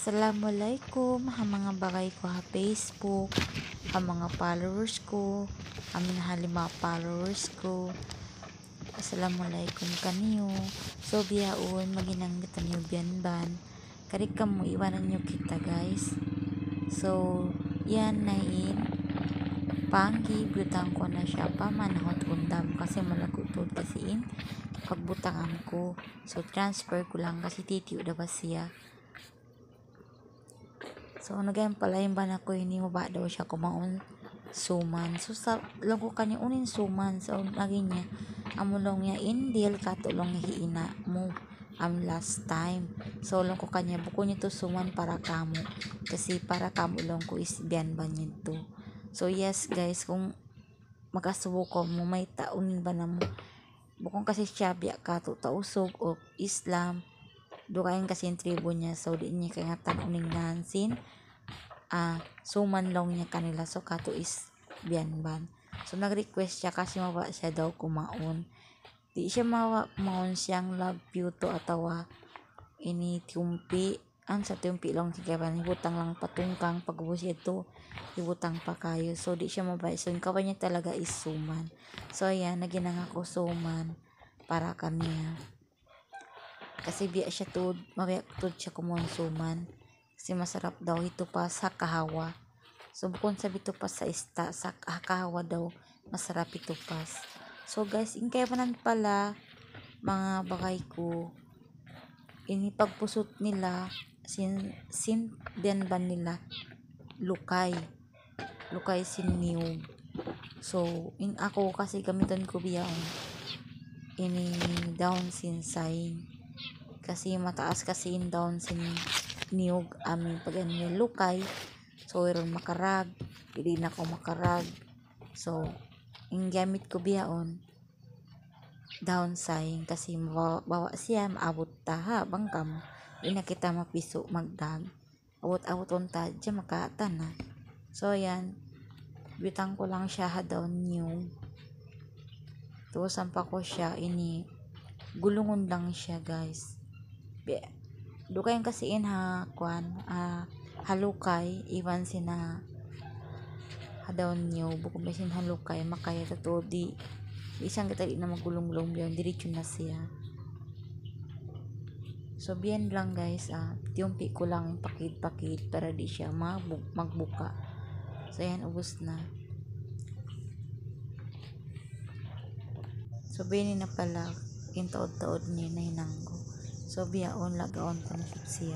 Assalamualaikum ha mga bagay ko ha Facebook, ha mga followers ko, amin halima followers ko. Assalamualaikum kaniyo. So biyaon maginang niyo biyanban. Kari kamo iwanan nyo kita guys. So yan na in panggi butang ko na siya pa manahot undam kasi malagutod kasi in pagbutangan ko. So transfer ko lang kasi titiyo na ba siya. So nagayon pala yung bana ko hindi mo ba daw siya kumaon suman. So sa lang ko kanya unin suman. So naging niya amulong niya indil katulong hiina mo last time. So lang ko kanya buko niya to suman para kamo. Kasi para kamo lang ko is biyan ba niya to. So yes guys, kung magasubo ko mo may taunin ba na mo. Bukong kasi siya biya ka to tausog o Islam. Dukain kasi yung tribo niya. So di niya kaya taguning nansin. Suman lang niya kanila. So kato is biyanban. So nag-request siya kasi mawa siya daw kumaon. Di siya maon siyang love you to atawa ini tiumpi. Ang sa tiumpi lang siya ba. Hibutang lang patungkang pagbusi ito. Hibutang pa kayo. So di siya mabay. So yung kawan niya talaga is suman. So ayan, naginang ako suman para kaniya. Kasi biya siya tud, mabiyak tud siya kumonsuman. Kasi masarap daw ito pa sa kahawa. So bukod sa ito pa sa sa kahawa daw, masarap ito pas. So guys, inkayapanan pala mga bagay ko, inipagpusot nila, sin den ban nila, lukay siniyog. So, in ako kasi gamiton ko biya ini down sinsay. Kasi mataas kasi in down sin niyog amin pag lukay. So iron makarag, hindi na ko makarag. So in gamit ko biyaon down saying kasi bawa siya maabot ta ha bangkam di na kita mapiso magdag awot unta dyan makatan na. So yan bitang ko lang siya ha down niyog. Tuwasan pa ko siya ini gulungon lang siya guys. Dukayan kasi in ha kwan halukay iwan sina hadaon nyo bukong besin halukay makaya tato di isang kita di na magulong-gulong biyan diretso na siya. So biyan lang guys tiumpi ko lang pakid para di siya magbuka. So yan ubos na. So biyan na pala intaod-taod niya na hinanggo. So biyaon lagaon ko na siya.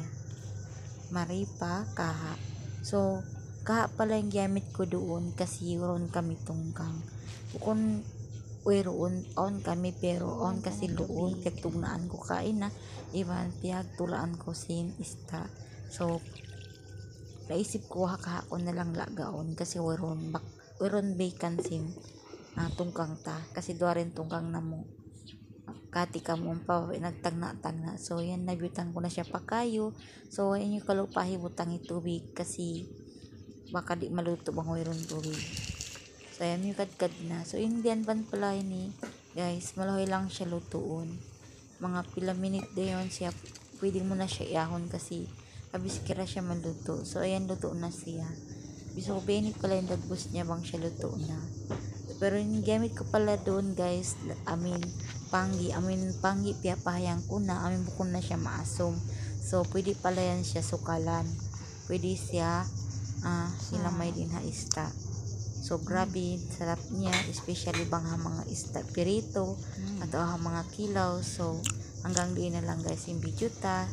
Maripa kaha. So kaha pala yung gamit ko doon kasi ron kami tungkang. Kung roon on kami pero on kasi doon kagtugnaan ko kain na iban piyag tulaan ko sin ista. So naisip ko haka ko na lang lagaon kasi weron vacancy tungkang ta kasi duwarin tungkang na mo kati ka mo pa nagtagna. So yan nabutang ko na siya pa kayo. So inyo kalupahi butang itubig kasi baka di maluto bang mayroon tubig. So yan yung kadkad na. So indian ban pala ini guys, malahoy lang siya lutuon. Mga pila minute dayon siya pwede mo na siya iahon kasi abis kira siya maluto. So ayan luto na siya. Biso benit pala yung dagbos niya bang siya luto na. Pero yung gamit ko pala doon guys, panggi piyapahayang ko na, bukon na siya maasom. So pwede pala yan siya sukalan. Pwede siya silamay din ha ista. So grabe, sarap niya, especially bang ha mga ista pirito, at mga kilaw. So hanggang diin na lang guys yung video ta.